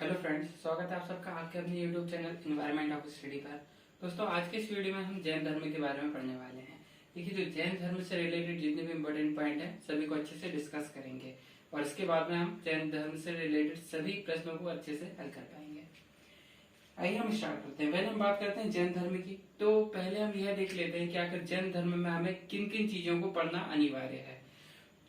Hello friends, स्वागत है आप सबका आपके अपने YouTube channel environment of study पर। दोस्तों, आज के इस वीडियो में हम जैन धर्म के बारे में पढ़ने वाले हैं। देखिए, जो जैन धर्म से रिलेटेड जितने भी इम्पोर्टेंट पॉइंट हैं सभी को अच्छे से डिस्कस करेंगे और इसके बाद में हम जैन धर्म से रिलेटेड सभी प्रश्नों को अच्छे से हल कर पाएंगे। आइए हम स्टार्ट करते हैं। पहले हम बात करते हैं जैन धर्म की। तो पहले हम यह देख लेते हैं कि आखिर जैन धर्म में हमें किन किन चीजों को पढ़ना अनिवार्य है।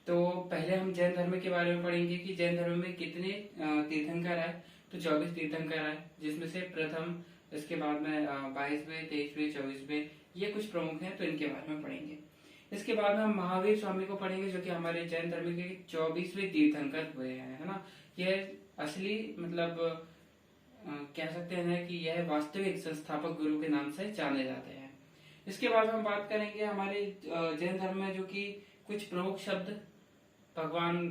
तो पहले हम जैन धर्म के बारे में पढ़ेंगे कि जैन धर्म में कितने तीर्थंकर है। तो 24 तीर्थंकर है, जिसमें से प्रथम, इसके बाद में 22वें, 23वें, 24वें, ये कुछ प्रमुख हैं, तो इनके बारे में पढ़ेंगे। इसके बाद में हम महावीर स्वामी को पढ़ेंगे, जो कि हमारे जैन धर्म के 24वें तीर्थंकर हुए हैं, है ना। यह असली मतलब कह सकते हैं कि यह वास्तविक संस्थापक गुरु के नाम से जाने जाते हैं। इसके बाद हम बात करेंगे हमारे जैन धर्म में जो कि कुछ प्रमुख शब्द भगवान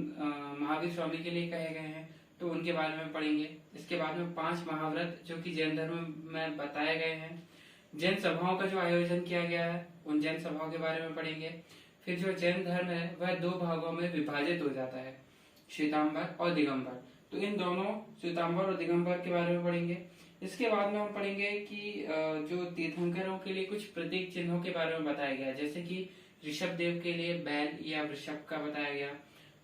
महावीर स्वामी के लिए कहे गए हैं, तो उनके बारे में पढ़ेंगे। इसके बाद में 5 महाव्रत जो कि जैन धर्म में बताए गए हैं। जैन सभाओं का जो आयोजन किया गया है, उन जैन सभाओं के बारे में पढ़ेंगे। फिर जो जैन धर्म है वह 2 भागों में विभाजित हो जाता है, श्वेतांबर और दिगंबर। तो इन दोनों श्वेतांबर और दिगंबर के बारे में पढ़ेंगे। इसके बाद में हम पढ़ेंगे कि जो तीर्थंकरों के लिए कुछ प्रतीक चिन्हों के बारे में बताया गया, जैसे कि ऋषभ देव के लिए बैल या वृषभ का बताया गया,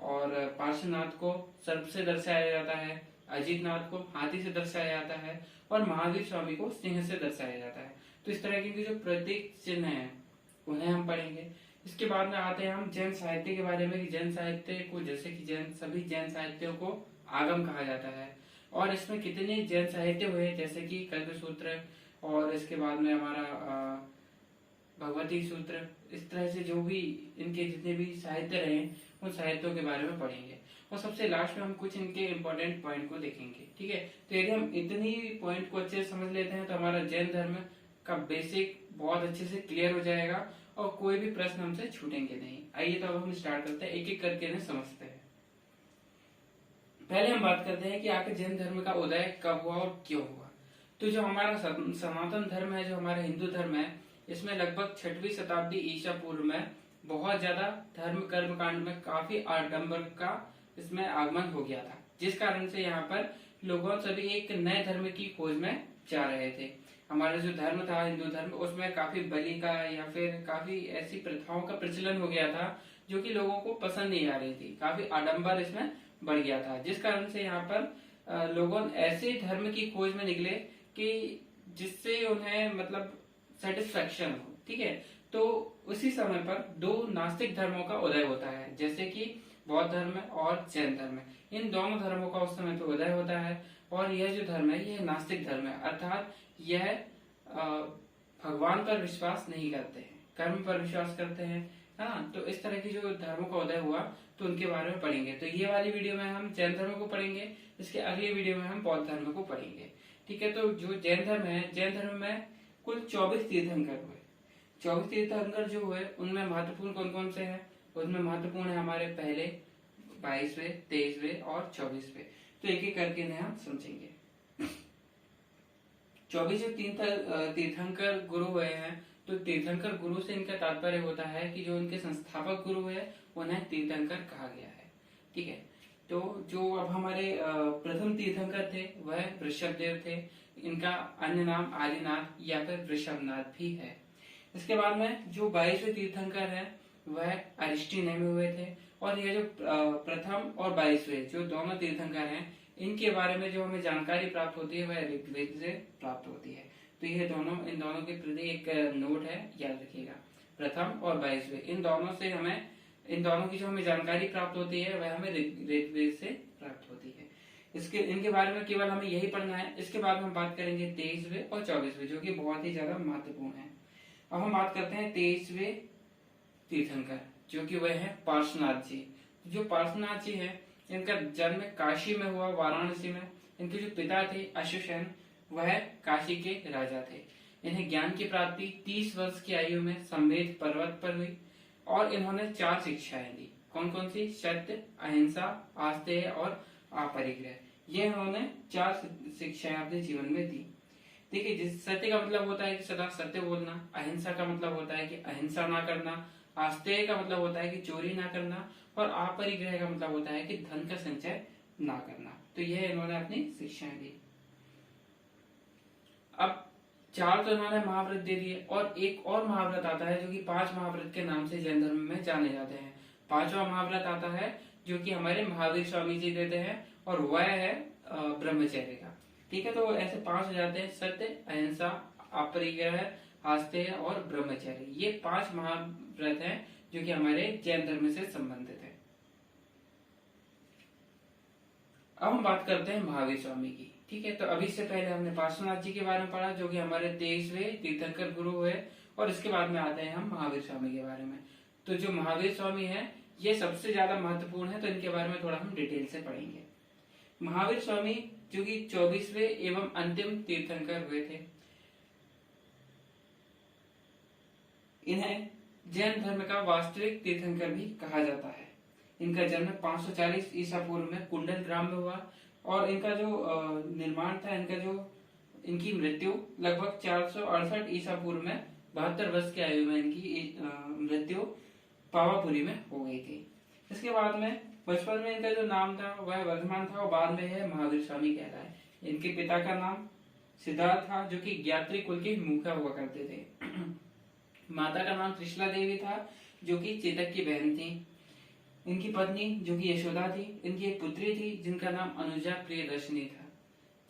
और पार्श्वनाथ को सर्प से दर्शाया जाता है, अजित नाथ को हाथी से दर्शाया जाता है, और महावीर स्वामी को सिंह से दर्शाया जाता है। तो इस तरह के जो प्रतीक चिन्ह हैं उन्हें हम पढ़ेंगे। इसके बाद में आते हैं हम जैन साहित्य के बारे में कि जैन साहित्य को, जैसे कि सभी जैन साहित्यों को आगम कहा जाता है, और इसमें कितने जैन साहित्य हुए, जैसे कि कल्पसूत्र, और इसके बाद में हमारा भगवती सूत्र। इस तरह से जो भी इनके जितने भी साहित्य रहे उन साहित्यों के बारे में पढ़ेंगे, और सबसे लास्ट में हम कुछ इनके इम्पोर्टेंट पॉइंट को देखेंगे। ठीक है, तो यदि हम इतनी पॉइंट को अच्छे से समझ लेते हैं तो हमारा जैन धर्म का बेसिक बहुत अच्छे से क्लियर हो जाएगा और कोई भी प्रश्न हमसे छूटेंगे नहीं। आइए तो अब हम स्टार्ट करते हैं, एक एक करके इन्हें समझते हैं। पहले हम बात करते हैं कि आखिर जैन धर्म का उदय कब हुआ और क्यों हुआ। तो जो हमारा सनातन धर्म है, जो हमारा हिंदू धर्म है, इसमें लगभग 6वीं शताब्दी ईसा पूर्व में बहुत ज्यादा धर्म कर्म कांड में काफी आडंबर का इसमें आगमन हो गया था, जिस कारण से यहाँ पर लोगों सभी एक नए धर्म की खोज में जा रहे थे। हमारा जो धर्म था हिंदू धर्म, उसमें काफी बलि का या फिर काफी ऐसी प्रथाओं का प्रचलन हो गया था जो कि लोगों को पसंद नहीं आ रही थी। काफी आडंबर इसमें बढ़ गया था, जिस कारण से यहाँ पर लोगों ऐसे धर्म की खोज में निकले कि जिससे उन्हें मतलब सेटिस्फेक्शन हो। ठीक है, तो उसी समय पर 2 नास्तिक धर्मों का उदय होता है, जैसे कि बौद्ध धर्म और जैन धर्म। इन दोनों धर्मों का उस समय पर उदय होता है, और यह जो धर्म है यह नास्तिक धर्म है, अर्थात यह भगवान पर विश्वास नहीं करते हैं, कर्म पर विश्वास करते हैं। हाँ, तो इस तरह की जो धर्मों का उदय हुआ तो उनके बारे में पढ़ेंगे। तो ये वाली वीडियो में हम जैन धर्म को पढ़ेंगे, इसके अगली वीडियो में हम बौद्ध धर्म को पढ़ेंगे। ठीक है, तो जो जैन धर्म है, जैन धर्म में कुल 24 तीर्थंकर हुए। 24 तीर्थंकर जो हुए उनमें महत्वपूर्ण कौन कौन से हैं? उसमें महत्वपूर्ण है हमारे पहले 22वें, 23वें और 24वें। तो एक एक करके इन्हें हम समझेंगे। 24 जो तीर्थंकर गुरु हुए हैं, तो तीर्थंकर गुरु से इनका तात्पर्य होता है कि जो इनके संस्थापक गुरु है उन्हें तीर्थंकर कहा गया है। ठीक है, तो जो अब हमारे प्रथम तीर्थंकर थे वह वृषभ देव थे। इनका अन्य नाम आदिनाथ या फिर वृषभनाथ भी है। इसके बाद में जो 22वें तीर्थंकर है वह अरिष्टनेमि हुए थे, और ये जो प्रथम और 22वें जो दोनों तीर्थंकर हैं, इनके बारे में जो हमें जानकारी प्राप्त होती है वह ऋग्वेद से प्राप्त होती है। तो ये दोनों, इन दोनों के प्रति एक नोट है, याद रखिएगा। प्रथम और 22वें, इन दोनों से हमें, इन दोनों की जो हमें जानकारी प्राप्त होती है वह हमें ऋग्वेद से प्राप्त होती है। इनके बारे में केवल हमें यही पढ़ना है। इसके बाद हम बात करेंगे 23वें और 24वें, जो कि बहुत ही ज्यादा महत्वपूर्ण है। अब हम बात करते हैं 23वें तीर्थंकर, जो कि वह है पार्श्वनाथ जी। जो पार्श्वनाथ जी है, इनका जन्म काशी में हुआ, वाराणसी में। इनके जो पिता थे अश्वसेन, वह काशी के राजा थे। इन्हें ज्ञान की प्राप्ति 30 वर्ष की आयु में संवेद पर्वत पर हुई, और इन्होंने 4 शिक्षाएं दी। कौन कौन सी? सत्य, अहिंसा, आस्तेय और अपरिग्रह। ये इन्होंने 4 शिक्षाएं अपने जीवन में दी। देखिए, जिस सत्य का मतलब होता है कि सदा सत्य बोलना, अहिंसा का मतलब होता है कि अहिंसा ना करना, आस्तेय का मतलब होता है कि चोरी ना करना, और अपरिग्रह का मतलब होता है कि धन का संचय ना करना। तो यह इन्होंने अपनी शिक्षाएं दी। अब 4 तो इन्होंने महाव्रत दे दिए, और एक और महाव्रत आता है जो कि 5 महाव्रत के नाम से जैन धर्म में जाने जाते हैं। 5वां महाव्रत आता है जो कि हमारे महावीर स्वामी जी देते हैं, और वह है ब्रह्मचर्य का। ठीक है, तो ऐसे 5 हो जाते हैं: सत्य, अहिंसा, अपरिग्रह, आस्तेय और ब्रह्मचर्य। ये 5 महाव्रत हैं जो कि हमारे जैन धर्म से संबंधित है। अब हम बात करते हैं महावीर स्वामी की। ठीक है, तो अभी से पहले हमने पार्श्वनाथ जी के बारे में पढ़ा जो कि हमारे 23वें तीर्थंकर गुरु हुए, और इसके बाद में आते हैं हम महावीर स्वामी के बारे में। तो जो महावीर स्वामी है ये सबसे ज्यादा महत्वपूर्ण है, तो इनके बारे में थोड़ा हम डिटेल से पढ़ेंगे। महावीर स्वामी जो कि 24वें एवं अंतिम तीर्थंकर हुए थे, इन्हें जैन धर्म का वास्तविक तीर्थंकर भी कहा जाता है। इनका जन्म 540 ईसा पूर्व में कुंडल ग्राम में हुआ, और इनका जो निर्माण था, इनकी मृत्यु लगभग 468 ईसा पूर्व में 72 वर्ष की आयु में इनकी मृत्यु पावापुरी में हो गई थी। इसके बाद में बचपन में इनका जो नाम था वह वर्धमान था, और बाद में है महावीर स्वामी कहलाए। इनके पिता का नाम सिद्धार्थ था जो कि ज्ञात्री कुल के मुखिया हुआ करते थे। माता का नाम त्रिशला देवी था जो कि चेतक की बहन थी। इनकी पत्नी जो कि यशोदा थी। इनकी एक पुत्री थी जिनका नाम अनुजा प्रियदर्शनी था।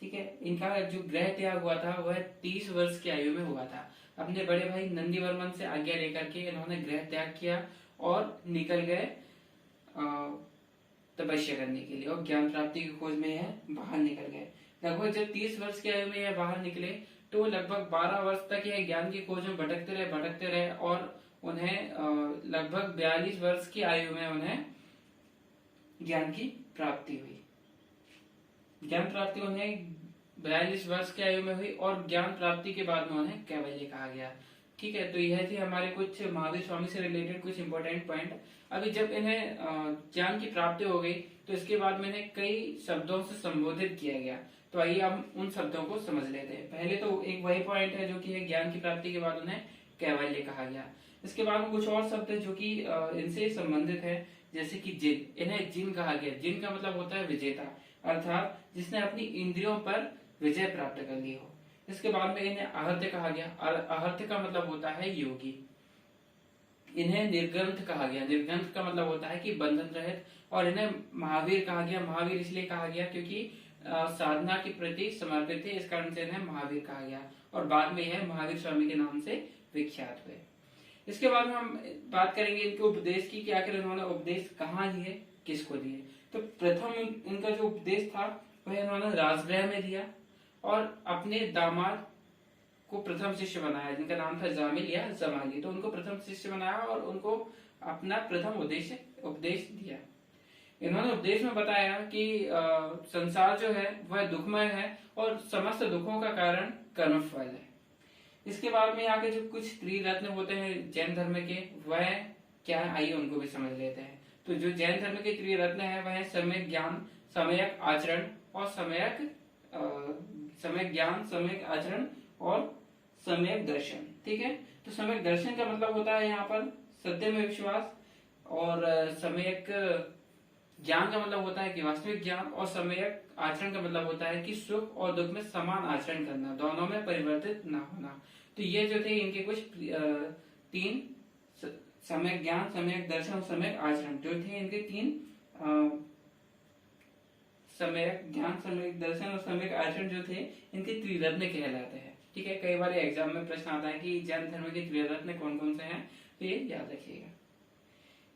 ठीक है, इनका जो गृह त्याग हुआ था वह 30 वर्ष की आयु में हुआ था। अपने बड़े भाई नंदीवर्मन से आज्ञा लेकर के इन्होंने गृह त्याग किया और निकल गए तपस्या करने के लिए, और ज्ञान प्राप्ति की खोज में यह बाहर निकल गए। लगभग जब 30 वर्ष की आयु में यह बाहर निकले तो लगभग 12 वर्ष तक यह ज्ञान की खोज में भटकते रहे, और उन्हें लगभग 42 वर्ष की आयु में उन्हें ज्ञान की प्राप्ति हुई। ज्ञान प्राप्ति उन्हें 42 वर्ष की आयु में हुई, और ज्ञान प्राप्ति के बाद में उन्हें कैवल्य कहा गया। ठीक है, तो यह थी हमारे कुछ महावीर स्वामी से रिलेटेड कुछ इंपॉर्टेंट पॉइंट। अभी जब इन्हें ज्ञान की प्राप्ति हो गई तो इसके बाद में इन्हें कई शब्दों से संबोधित किया गया। तो आइए हम उन शब्दों को समझ लेते हैं। पहले तो एक वही पॉइंट है जो कि है ज्ञान की प्राप्ति के बाद उन्हें कैवल्य कहा गया। इसके बाद में कुछ और शब्द है जो कि इनसे संबंधित है, जैसे कि जिन। इन्हें जिन कहा गया। जिन का मतलब होता है विजेता, अर्थात जिसने अपनी इंद्रियों पर विजय प्राप्त कर ली हो। इसके बाद में इन्हें आहर्त कहा गया। आहर्त का मतलब होता है योगी। इन्हें निर्ग्रंथ कहा गया। निर्ग्रंथ का मतलब होता है कि बंधन रहित, और इन्हें महावीर कहा गया। महावीर इसलिए कहा गया क्योंकि साधना के प्रति समर्पित थे, इस कारण से इन्हें महावीर कहा गया, और बाद में यह महावीर स्वामी के नाम से विख्यात हुए। इसके बाद में हम बात करेंगे इनके उपदेश की कि आखिर इन्होंने उपदेश कहाँ दिए, किसको दिए। तो प्रथम इनका जो उपदेश था वह इन्होंने राजगृह में दिया, और अपने दामाद को प्रथम शिष्य बनाया जिनका नाम था जामिल या जमाली। तो उनको प्रथम शिष्य बनाया और उनको अपना प्रथम उपदेश दिया। इन्होंने उपदेश में बताया कि संसार जो है वह दुखमय है, और समस्त दुखों का कारण कर्मफल है। इसके बाद में आगे जो कुछ त्रिरत्न होते हैं जैन धर्म के, वह क्या है आइए उनको भी समझ लेते हैं। तो जो जैन धर्म के त्रिरत्न है वह है सम्यक ज्ञान, सम्यक आचरण और सम्यक ज्ञान, सम्यक आचरण और सम्यक दर्शन। ठीक है, तो सम्यक दर्शन का मतलब होता है यहाँ पर सत्य में विश्वास, और सम्यक ज्ञान का मतलब होता है कि वास्तविक ज्ञान, और सम्यक आचरण का मतलब होता है कि सुख और दुख में समान आचरण करना, दोनों में परिवर्तित ना होना। तो ये जो थे इनके कुछ 3 सम्यक ज्ञान, सम्यक दर्शन और सम्यक आचरण जो थे इनके 3 सम्यक ज्ञान, सम्यक दर्शन और सम्यक आचरण जो थे इनके त्रिरत्न कहलाते हैं। ठीक है, कई बार एग्जाम में प्रश्न आता है कि जैन धर्म के त्रिरत्न कौन कौन से हैं, तो ये याद रखिएगा।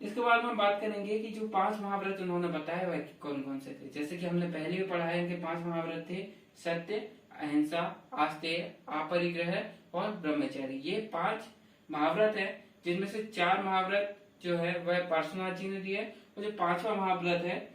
इसके बाद में हम बात करेंगे कि जो 5 महाव्रत उन्होंने बताया वह कौन कौन से थे। जैसे कि हमने पहले भी पढ़ा है, इनके 5 महाव्रत थे: सत्य, अहिंसा, आस्तेय, अपरिग्रह और ब्रह्मचर्य। ये 5 महाव्रत है, जिनमें से 4 महाव्रत जो है वह पार्श्वनाथ जी ने दिए, और जो 5वां महाव्रत है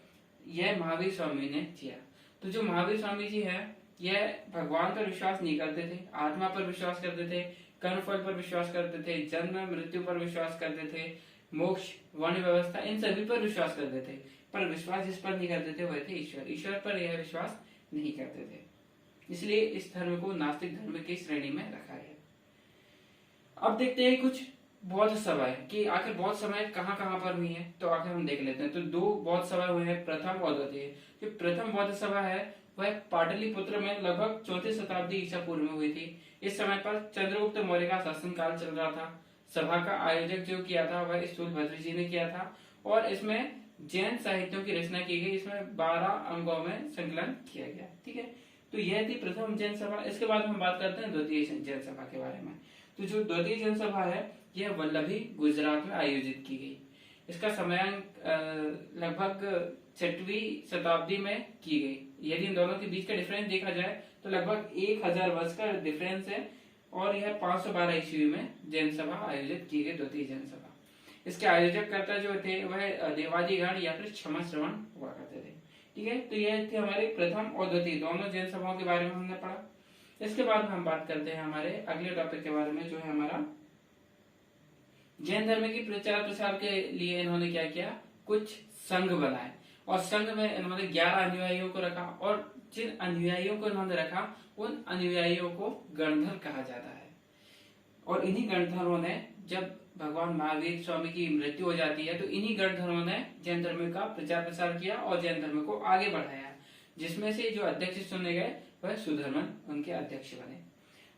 यह महावीर स्वामी ने किया। तो जो महावीर स्वामी जी है यह भगवान पर विश्वास नहीं करते थे, आत्मा पर विश्वास करते थे, कर्मफल पर विश्वास करते थे, जन्म मृत्यु पर विश्वास करते थे, मोक्ष, वर्ण व्यवस्था, इन सभी पर विश्वास करते थे। पर विश्वास जिस पर नहीं करते थे वह थे ईश्वर। ईश्वर पर यह विश्वास नहीं करते थे, इसलिए इस धर्म को नास्तिक धर्म की श्रेणी में रखा है। अब देखते हैं कुछ बौद्ध सभाएं कि आखिर बौद्ध सभाएं कहाँ कहाँ पर हुई हैं, तो आखिर हम देख लेते हैं। तो दो बौद्ध सभा हुए हैं, प्रथम और द्वितीय। जो प्रथम बौद्ध सभा है वह पाटलिपुत्र में लगभग 34 शताब्दी ईसा पूर्व में हुई थी। इस समय पर चंद्रगुप्त मौर्य का शासनकाल चल रहा था। सभा का आयोजक जो किया था वह स्थूलभद्र जी ने किया था और इसमें जैन साहित्यों की रचना की गई। इसमें 12 अंगों में संकलन किया गया। ठीक है, तो यह थी प्रथम जैन सभा। इसके बाद हम बात करते हैं द्वितीय जैन सभा के बारे में। तो जो द्वितीय जैन सभा है यह वल्लभी गुजरात में आयोजित की गई। इसका समयांक लगभग 6वीं शताब्दी में की गई। यदि इन दोनों के बीच का डिफरेंस देखा जाए तो लगभग 1000 वर्ष का डिफरेंस है और यह 512 ईस्वी में जैन सभा आयोजित की गई, द्वितीय जैन सभा। इसके आयोजक कर्ता जो थे वह देवादिगण या फिर क्षमा श्रवण हुआ करते थे। ठीक है, तो यह थे हमारे प्रथम और द्वितीय दोनों जैन सभाओं के बारे में हमने पढ़ा। इसके बाद हम बात करते हैं हमारे अगले टॉपिक के बारे में, जो है हमारा जैन धर्म की प्रचार प्रसार के लिए इन्होंने क्या किया, कुछ संघ बनाए और संघ में इन्होंने 11 अनुयायियों को रखा और जिन अनुयायियों को इन्होंने रखा उन अनुयायियों को गणधर कहा जाता है। और इन्हीं गणधरों ने, जब भगवान महावीर स्वामी की मृत्यु हो जाती है तो इन्हीं गणधरों ने जैन धर्म का प्रचार प्रसार किया और जैन धर्म को आगे बढ़ाया, जिसमें से जो अध्यक्ष चुने गए वह सुधर्मन उनके अध्यक्ष बने।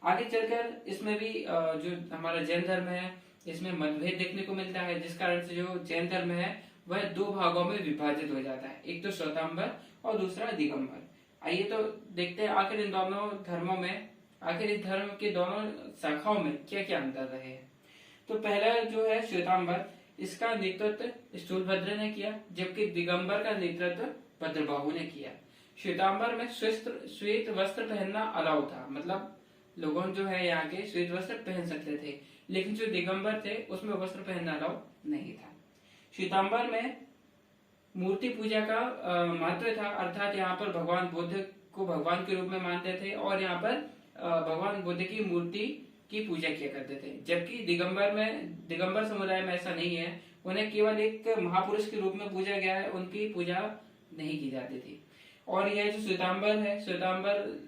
आगे चलकर इसमें भी जो हमारा जैन धर्म है इसमें मतभेद देखने को मिलता है, जिस कारण से जो जैन धर्म है वह 2 भागों में विभाजित हो जाता है, एक तो श्वेतांबर और दूसरा दिगंबर। आइए तो देखते हैं आखिर इन दोनों धर्मों में, आखिर इस धर्म के दोनों शाखाओं में क्या क्या अंतर रहे हैं। तो पहला जो है श्वेतांबर, इसका नेतृत्व स्थूलभद्र ने किया, जबकि दिगंबर का नेतृत्व भद्रबाहु ने किया। श्वेतांबर में श्वेत वस्त्र पहनना अलाउ था, मतलब लोगों जो है यहाँ के श्वेत वस्त्र पहन सकते थे, लेकिन जो दिगंबर थे उसमें वस्त्र पहनना अलाउ नहीं था। श्वेतांबर में मूर्ति पूजा का महत्व था, अर्थात यहाँ पर भगवान बुद्ध को भगवान के रूप में मानते थे और यहाँ पर भगवान बुद्ध की मूर्ति की पूजा किया करते थे। जबकि दिगंबर समुदाय में ऐसा नहीं है, उन्हें केवल एक महापुरुष के रूप में पूजा गया है, उनकी पूजा नहीं की जाती थी। और यह जो श्वेतांबर है, श्वेतांबर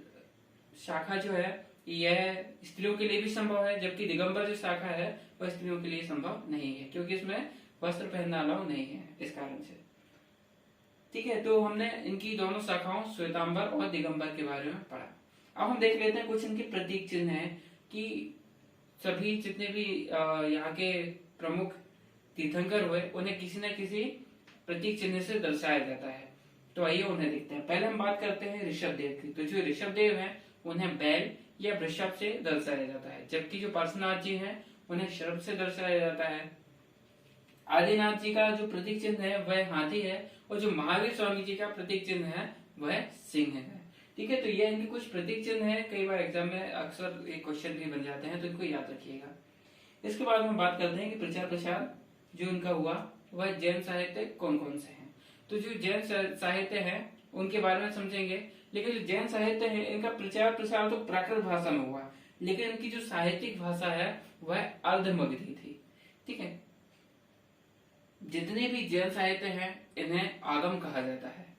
शाखा जो है यह स्त्रियों के लिए भी संभव है, जबकि दिगंबर जो शाखा है वह स्त्रियों के लिए संभव नहीं है, क्योंकि इसमें वस्त्र पहनना अलाउ नहीं है इस कारण से। ठीक है, तो हमने इनकी दोनों शाखाओं श्वेतांबर और दिगंबर के बारे में पढ़ा। अब हम देख लेते हैं कुछ इनके प्रतीक चिन्ह हैं कि सभी जितने भी यहाँ के प्रमुख तीर्थंकर हुए उन्हें किसी न किसी प्रतीक चिन्ह से दर्शाया जाता है। तो आइए उन्हें देखते हैं। पहले हम बात करते हैं ऋषभ देव की। तो जो ऋषभ देव है उन्हें बैल या वृषभ से दर्शाया जाता है, जबकि जो पार्श्वनाथ जी हैं उन्हें सर्प से दर्शाया जाता है। आदिनाथ जी का जो प्रतीक चिन्ह है वह हाथी है और जो महावीर स्वामी जी का प्रतीक चिन्ह है वह सिंह है। ठीक है, तो ये इनके कुछ प्रतीक चिन्ह है, कई बार एग्जाम में अक्सर एक क्वेश्चन भी बन जाते हैं, तो इनको याद रखिएगा। इसके बाद हम बात करते हैं कि प्रचार प्रसार जो इनका हुआ वह जैन साहित्य कौन कौन से हैं। तो जो जैन साहित्य है उनके बारे में समझेंगे, लेकिन जो जैन साहित्य है इनका प्रचार प्रसार तो प्राकृत भाषा में हुआ, लेकिन इनकी जो साहित्यिक भाषा है वह अर्धमगधी थी। ठीक है, जितने भी जैन साहित्य हैं इन्हें आगम कहा जाता है।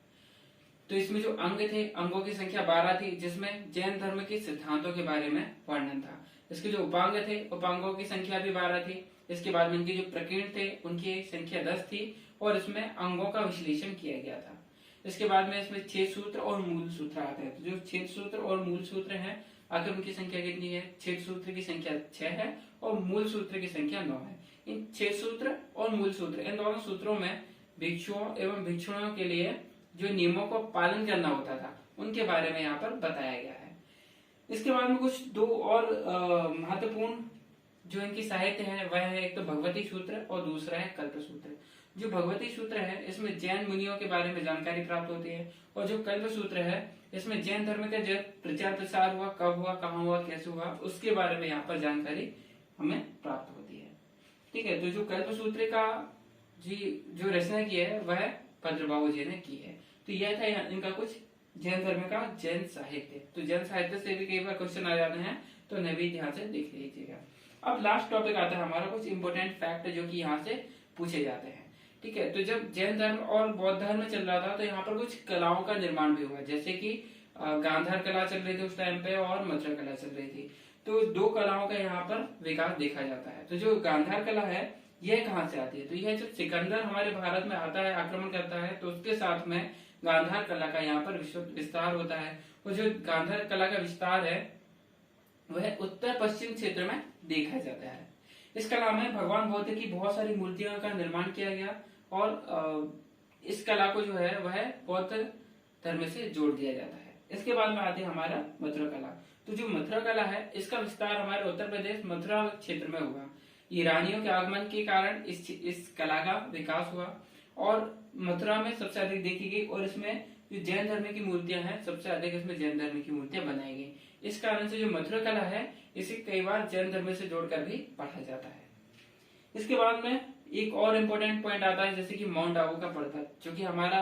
तो इसमें जो अंग थे, अंगों की संख्या 12 थी, जिसमें जैन धर्म के सिद्धांतों के बारे में वर्णन था। इसके जो उपांग थे, उपांगों की संख्या भी 12 थी। इसके बाद में इनके जो प्रकीर्ण थे उनकी संख्या 10 थी और इसमें अंगों का विश्लेषण किया गया था। इसके बाद में इसमें छेद सूत्र और मूल सूत्र आते हैं। तो जो छेद सूत्र और मूल सूत्र है, आखिर उनकी संख्या कितनी है? छेद सूत्र की संख्या 6 है और मूल सूत्र की संख्या 9 है। इन छेद सूत्र और मूल सूत्र, इन दोनों सूत्रों में भिक्षुओं एवं भिक्षुणियों के लिए जो नियमों को पालन करना होता था उनके बारे में यहाँ पर बताया गया है। इसके बाद में कुछ दो और महत्वपूर्ण जो इनकी साहित्य है वह है, एक तो भगवती सूत्र और दूसरा है कल्प सूत्र। जो भगवती सूत्र है इसमें जैन मुनियों के बारे में जानकारी प्राप्त होती है और जो कल्प सूत्र है इसमें जैन धर्म का जो प्रचार प्रसार हुआ, कब हुआ, कहाँ हुआ, कैसे हुआ, उसके बारे में यहाँ पर जानकारी हमें प्राप्त होती है। ठीक है, तो जो कल्प सूत्र का जो रचना की है वह भद्रबाहु जी ने की है। तो यह था इनका कुछ जैन धर्म का जैन साहित्य। तो जैन साहित्य से भी कई बार क्वेश्चन आ जाते हैं, तो उन्हें भी ध्यान से देख लीजिएगा। अब लास्ट टॉपिक आता है हमारा कुछ इंपोर्टेंट फैक्ट जो कि यहाँ से पूछे जाते हैं। ठीक है, तो जब जैन धर्म और बौद्ध धर्म चल रहा था तो यहाँ पर कुछ कलाओं का निर्माण भी हुआ, जैसे कि गांधार कला चल रही थी उस टाइम पे और मथुरा कला चल रही थी। तो दो कलाओं का यहाँ पर विकास देखा जाता है। तो जो गांधार कला है यह कहाँ से आती है? तो यह जब सिकंदर हमारे भारत में आता है, आक्रमण करता है, तो उसके साथ में गांधार कला का यहाँ पर विस्तार होता है। और जो गांधार कला का विस्तार है वह उत्तर पश्चिम क्षेत्र में देखा जाता है। इस कला में भगवान बुद्ध की बहुत सारी मूर्तियों का निर्माण किया गया और इस कला को जो है वह बौद्ध धर्म से जोड़ दिया जाता है। इसके बाद में आती है हमारा मथुरा कला। तो जो मथुरा कला है इसका विस्तार हमारे उत्तर प्रदेश मथुरा क्षेत्र में हुआ। ईरानियों के आगमन के कारण इस कला का विकास हुआ और मथुरा में सबसे अधिक देखी गई। और इसमें जो जैन धर्म की मूर्तियां हैं सबसे अधिक इसमें जैन धर्म की मूर्तियां बनाई गई। इस कारण से जो मथुरा कला है इसे कई बार जैन धर्म से जोड़कर भी पढ़ा जाता है। इसके बाद में एक और इम्पोर्टेंट पॉइंट आता है जैसे कि माउंट आबू का पर्वत, जो कि हमारा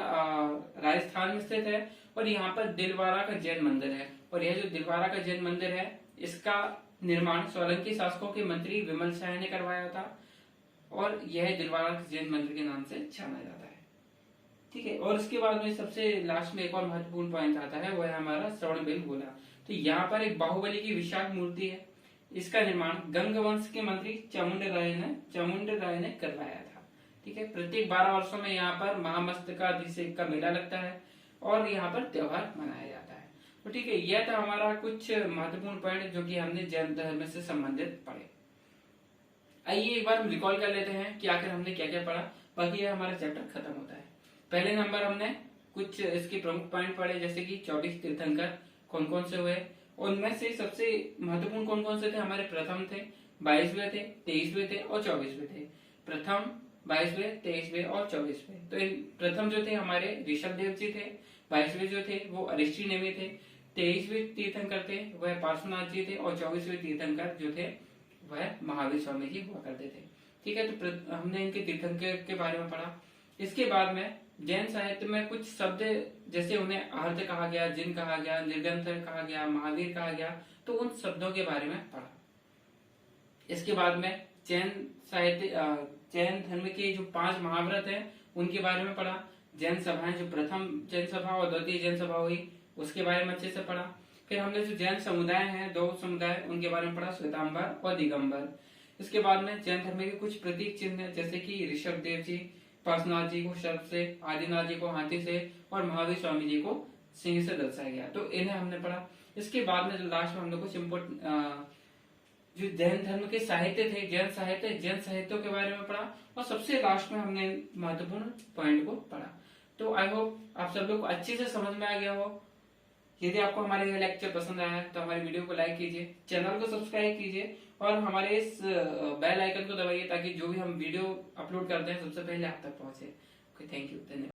राजस्थान में स्थित है और यहाँ पर दिलवारा का जैन मंदिर है। और यह जो दिलवारा का जैन मंदिर है इसका निर्माण सोलंकी शासकों के मंत्री विमल शाह ने करवाया था और यह दिलवारा जैन मंदिर के नाम से जाना जाता है। ठीक है। और इसके बाद में सबसे लास्ट में एक और महत्वपूर्ण पॉइंट आता है वह है हमारा श्रवणबेलगोला। तो यहाँ पर एक बाहुबली की विशाल मूर्ति है। इसका निर्माण गंग वंश के मंत्री चामुंड राय ने करवाया था। ठीक है। प्रत्येक 12 वर्षों में यहाँ पर महामस्तकाभिषेक का मेला लगता है और यहाँ पर त्योहार मनाया जाता है। तो ठीक है, यह था हमारा कुछ महत्वपूर्ण पॉइंट जो कि हमने जैन धर्म से संबंधित पढ़े। आइए एक बार हम रिकॉल कर लेते हैं कि आखिर हमने क्या क्या पढ़ा, बाकी हमारा चैप्टर खत्म होता है। पहले नंबर हमने कुछ इसके प्रमुख पॉइंट पढ़े जैसे कि 24 तीर्थंकर कौन कौन से हुए, उनमें से सबसे महत्वपूर्ण कौन कौन से थे? हमारे प्रथम थे, 22वें थे, 23वें थे और 24वें थे। प्रथम, 22वें, 23वें और 24वें। तो प्रथम जो थे हमारे ऋषभ देव जी थे, 22वें जो थे वो अरिष्टी नेमी थे, 23वें तीर्थंकर थे वह पार्श्वनाथ जी थे और 24वें तीर्थंकर जो थे वह महावीर स्वामी जी हुआ करते थे। ठीक है। तो हमने इनके तीर्थंकर के बारे में पढ़ा। इसके बाद में जैन साहित्य में कुछ शब्द जैसे उन्हें अर्थ कहा गया, जिन कहा गया, निर्गंथ कहा गया, महावीर कहा गया, तो उन शब्दों के बारे में पढ़ा। इसके बाद में जैन धर्म के जो 5 महाव्रत हैं उनके बारे में पढ़ा। जैन सभाएं, जो प्रथम जैन सभा और द्वितीय जैन सभा हुई उसके बारे में अच्छे से पढ़ा। फिर हमने जो जैन समुदाय हैं, 2 समुदाय, उनके बारे में पढ़ा, श्वेतांबर और दिगंबर। इसके बाद में जैन धर्म के कुछ प्रतीक चिन्ह जैसे कि ऋषभ देव जी पार्श्वनाथ जी को सर्प से, आदिनाथ जी को हाथी से और महावीर स्वामी जी को सिंह से दर्शाया गया, तो इन्हें हमने पढ़ा। इसके बाद में जो लास्ट में हमने कुछ जो जैन धर्म के साहित्य थे, जैन साहित्यों के बारे में पढ़ा और सबसे लास्ट में हमने महत्वपूर्ण पॉइंट को पढ़ा। तो आई होप आप सब लोग अच्छे से समझ में आ गया हो। यदि आपको हमारे ये लेक्चर पसंद आया है तो हमारे वीडियो को लाइक कीजिए, चैनल को सब्सक्राइब कीजिए और हमारे इस बेल आइकन को दबाइए ताकि जो भी हम वीडियो अपलोड करते हैं सबसे पहले आप तक पहुंचे। ओके, थैंक यू, धन्यवाद।